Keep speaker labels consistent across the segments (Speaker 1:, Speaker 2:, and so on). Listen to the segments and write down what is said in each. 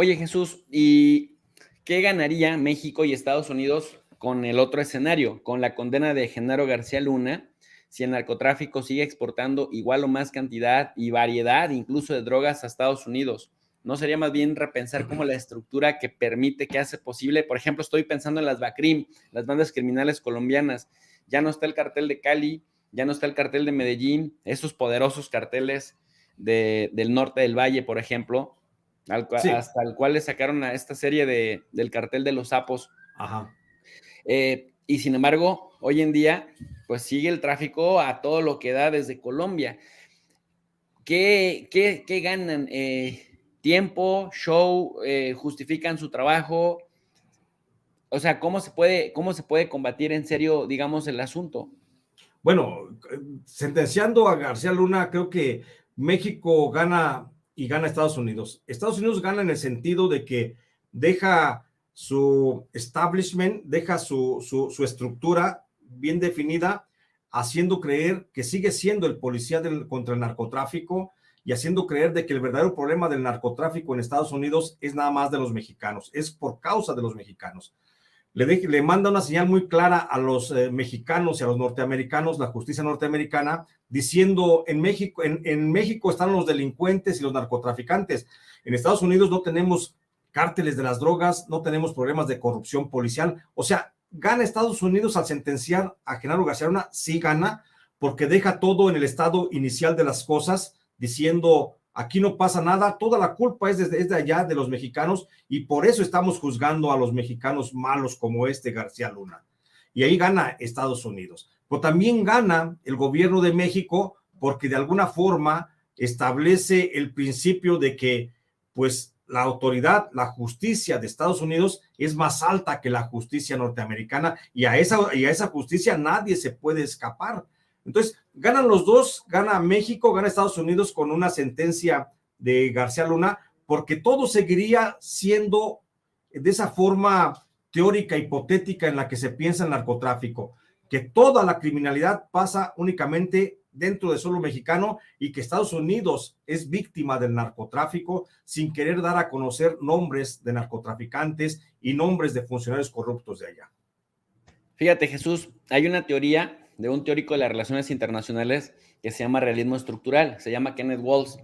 Speaker 1: Oye, Jesús, ¿y qué ganaría México y Estados Unidos con el otro escenario, con la condena de Genaro García Luna, si el narcotráfico sigue exportando igual o más cantidad y variedad incluso de drogas a Estados Unidos? ¿No sería más bien repensar como la estructura que permite, que hace posible? Por ejemplo, estoy pensando en las BACRIM, las bandas criminales colombianas. Ya no está el cartel de Cali, ya no está el cartel de Medellín, esos poderosos carteles del norte del Valle, por ejemplo,
Speaker 2: Sí,
Speaker 1: hasta el cual le sacaron a esta serie del cartel de los sapos.
Speaker 2: ajá.
Speaker 1: Y sin embargo, hoy en día, pues sigue el tráfico a todo lo que da desde Colombia. ¿Qué ganan? ¿Tiempo, show, justifican su trabajo? O sea, cómo se puede combatir en serio, digamos, el asunto?
Speaker 2: Bueno, sentenciando a García Luna, creo que México gana y gana Estados Unidos. Estados Unidos gana en el sentido de que deja su establishment, deja su estructura bien definida, haciendo creer que sigue siendo el policía contra el narcotráfico y haciendo creer de que el verdadero problema del narcotráfico en Estados Unidos es nada más de los mexicanos, es por causa de los mexicanos. Le manda una señal muy clara a los mexicanos y a los norteamericanos, la justicia norteamericana, diciendo en México están los delincuentes y los narcotraficantes. En Estados Unidos no tenemos cárteles de las drogas, no tenemos problemas de corrupción policial. O sea, gana Estados Unidos al sentenciar a Genaro García Luna, sí gana, porque deja todo en el estado inicial de las cosas, diciendo aquí no pasa nada, toda la culpa es de allá de los mexicanos y por eso estamos juzgando a los mexicanos malos como García Luna. Y ahí gana Estados Unidos. Pero también gana el gobierno de México porque de alguna forma establece el principio de que pues la autoridad, la justicia de Estados Unidos es más alta que la justicia norteamericana y a esa justicia nadie se puede escapar. Entonces, ganan los dos, gana México, gana Estados Unidos con una sentencia de García Luna, porque todo seguiría siendo de esa forma teórica, hipotética en la que se piensa el narcotráfico, que toda la criminalidad pasa únicamente dentro de solo mexicano y que Estados Unidos es víctima del narcotráfico sin querer dar a conocer nombres de narcotraficantes y nombres de funcionarios corruptos de allá.
Speaker 1: Fíjate, Jesús, hay una teoría de un teórico de las relaciones internacionales que se llama realismo estructural, se llama Kenneth Waltz.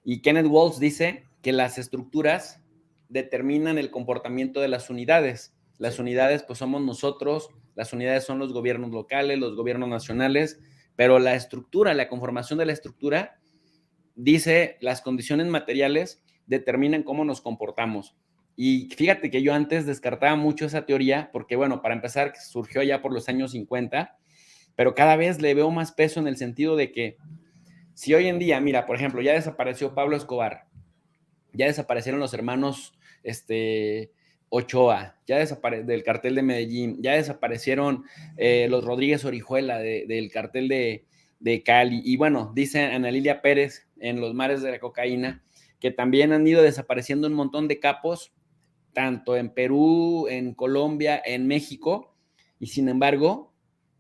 Speaker 1: Y Kenneth Waltz dice que las estructuras determinan el comportamiento de las unidades. Las
Speaker 2: Sí.
Speaker 1: unidades, pues somos nosotros, las unidades son los gobiernos locales, los gobiernos nacionales, pero la estructura, la conformación de la estructura, dice las condiciones materiales determinan cómo nos comportamos. Y fíjate que yo antes descartaba mucho esa teoría, porque bueno, para empezar, surgió ya por los años 50, pero cada vez le veo más peso en el sentido de que si hoy en día, mira, por ejemplo, ya desapareció Pablo Escobar, ya desaparecieron los hermanos Ochoa, ya del cartel de Medellín, ya desaparecieron los Rodríguez Orihuela del cartel de Cali, y bueno, dice Ana Lilia Pérez en Los Mares de la Cocaína, que también han ido desapareciendo un montón de capos, tanto en Perú, en Colombia, en México, y sin embargo,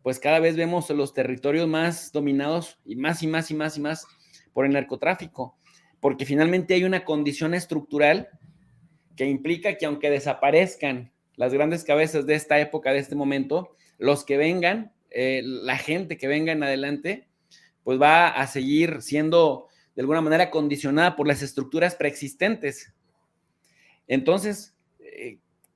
Speaker 1: pues cada vez vemos los territorios más dominados y más y más y más y más por el narcotráfico, porque finalmente hay una condición estructural que implica que aunque desaparezcan las grandes cabezas de esta época, de este momento, los que vengan, la gente que venga en adelante, pues va a seguir siendo de alguna manera condicionada por las estructuras preexistentes. Entonces,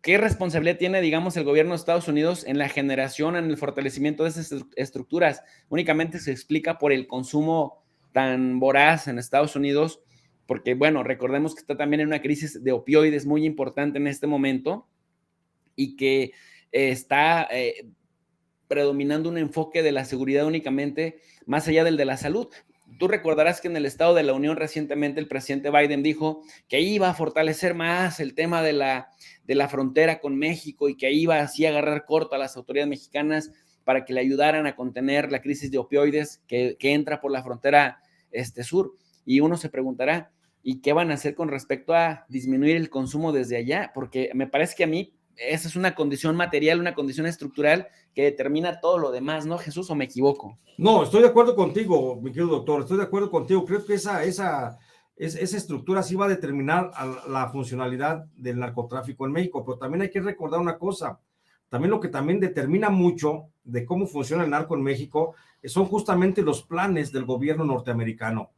Speaker 1: ¿qué responsabilidad tiene, digamos, el gobierno de Estados Unidos en la generación, en el fortalecimiento de esas estructuras? Únicamente se explica por el consumo tan voraz en Estados Unidos, porque, bueno, recordemos que está también en una crisis de opioides muy importante en este momento y que está predominando un enfoque de la seguridad únicamente más allá del de la salud. Tú recordarás que en el Estado de la Unión recientemente el presidente Biden dijo que iba a fortalecer más el tema de la frontera con México y que iba así a agarrar corto a las autoridades mexicanas para que le ayudaran a contener la crisis de opioides que entra por la frontera sur. Y uno se preguntará, ¿y qué van a hacer con respecto a disminuir el consumo desde allá? Porque me parece que a mí esa es una condición material, una condición estructural que determina todo lo demás, ¿no, Jesús? ¿O me equivoco?
Speaker 2: No, estoy de acuerdo contigo, mi querido doctor, estoy de acuerdo contigo. Creo que esa esa estructura sí va a determinar la funcionalidad del narcotráfico en México, pero también hay que recordar una cosa, también lo que también determina mucho de cómo funciona el narco en México son justamente los planes del gobierno norteamericano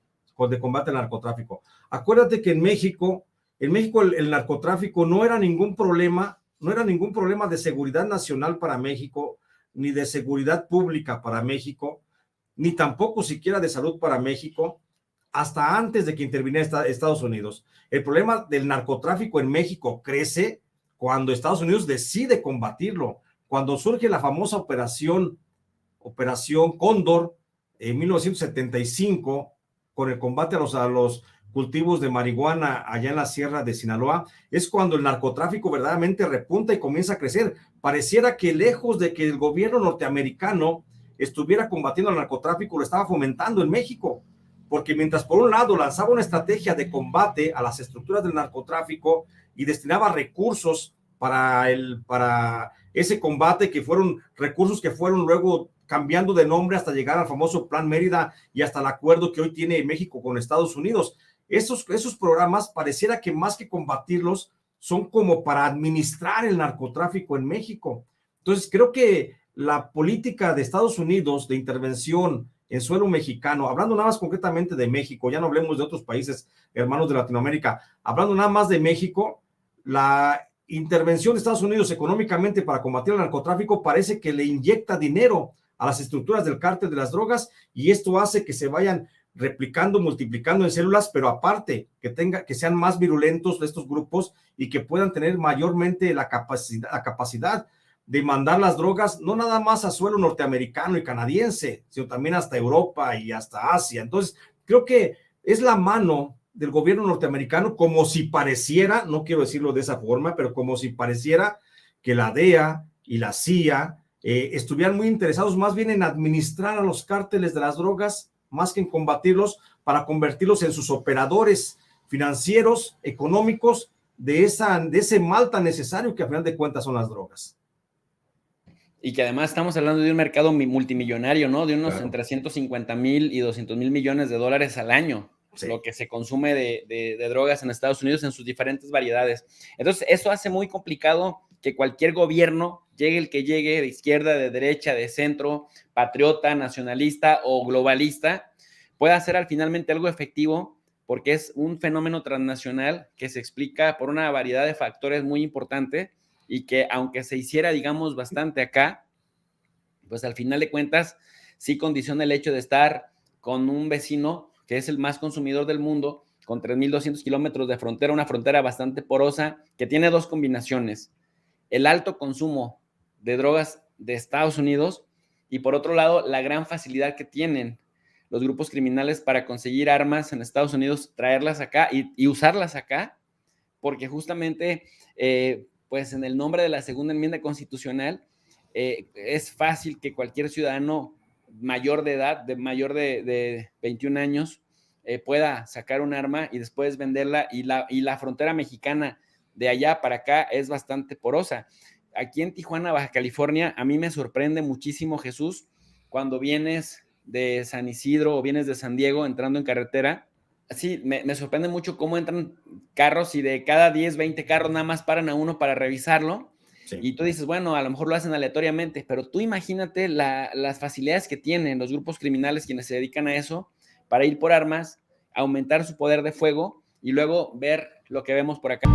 Speaker 2: de combate al narcotráfico. Acuérdate que en México el narcotráfico no era ningún problema de seguridad nacional para México, ni de seguridad pública para México, ni tampoco siquiera de salud para México, hasta antes de que interviniera Estados Unidos. El problema del narcotráfico en México crece cuando Estados Unidos decide combatirlo, cuando surge la famosa Operación Cóndor en 1975, con el combate a los cultivos de marihuana allá en la sierra de Sinaloa, es cuando el narcotráfico verdaderamente repunta y comienza a crecer. Pareciera que lejos de que el gobierno norteamericano estuviera combatiendo el narcotráfico, lo estaba fomentando en México, porque mientras por un lado lanzaba una estrategia de combate a las estructuras del narcotráfico y destinaba recursos para ese combate, que fueron recursos que fueron luego cambiando de nombre hasta llegar al famoso Plan Mérida y hasta el acuerdo que hoy tiene México con Estados Unidos. Esos programas pareciera que más que combatirlos son como para administrar el narcotráfico en México. Entonces creo que la política de Estados Unidos de intervención en suelo mexicano, hablando nada más concretamente de México, ya no hablemos de otros países hermanos de Latinoamérica, hablando nada más de México, la intervención de Estados Unidos económicamente para combatir el narcotráfico parece que le inyecta dinero a las estructuras del cártel de las drogas, y esto hace que se vayan replicando, multiplicando en células, pero aparte que sean más virulentos estos grupos y que puedan tener mayormente la capacidad de mandar las drogas no nada más a suelo norteamericano y canadiense, sino también hasta Europa y hasta Asia. Entonces, creo que es la mano del gobierno norteamericano, como si pareciera, no quiero decirlo de esa forma, pero como si pareciera que la DEA y la CIA estuvieran muy interesados más bien en administrar a los cárteles de las drogas, más que en combatirlos, para convertirlos en sus operadores financieros, económicos, de ese mal tan necesario que a final de cuentas son las drogas.
Speaker 1: Y que además estamos hablando de un mercado multimillonario, ¿no? De unos entre 150,000 y 200,000 millones de dólares al año, sí, lo que se consume de drogas en Estados Unidos en sus diferentes variedades. Entonces, eso hace muy complicado que cualquier gobierno, llegue el que llegue, de izquierda, de derecha, de centro, patriota, nacionalista o globalista, pueda hacer finalmente algo efectivo, porque es un fenómeno transnacional que se explica por una variedad de factores muy importante, y que aunque se hiciera, digamos, bastante acá, pues al final de cuentas sí condiciona el hecho de estar con un vecino que es el más consumidor del mundo, con 3,200 kilómetros de frontera, una frontera bastante porosa, que tiene dos combinaciones: el alto consumo de drogas de Estados Unidos, y por otro lado, la gran facilidad que tienen los grupos criminales para conseguir armas en Estados Unidos, traerlas acá y usarlas acá, porque justamente pues en el nombre de la segunda enmienda constitucional, es fácil que cualquier ciudadano mayor de edad, mayor de 21 años, pueda sacar un arma y después venderla, y la frontera mexicana de allá para acá es bastante porosa. Aquí en Tijuana, Baja California, a mí me sorprende muchísimo, Jesús, cuando vienes de San Isidro o vienes de San Diego entrando en carretera. Sí, me sorprende mucho cómo entran carros y de cada 10, 20 carros nada más paran a uno para revisarlo. Sí. Y tú dices, bueno, a lo mejor lo hacen aleatoriamente, pero tú imagínate las facilidades que tienen los grupos criminales, quienes se dedican a eso, para ir por armas, aumentar su poder de fuego y luego ver lo que vemos por acá.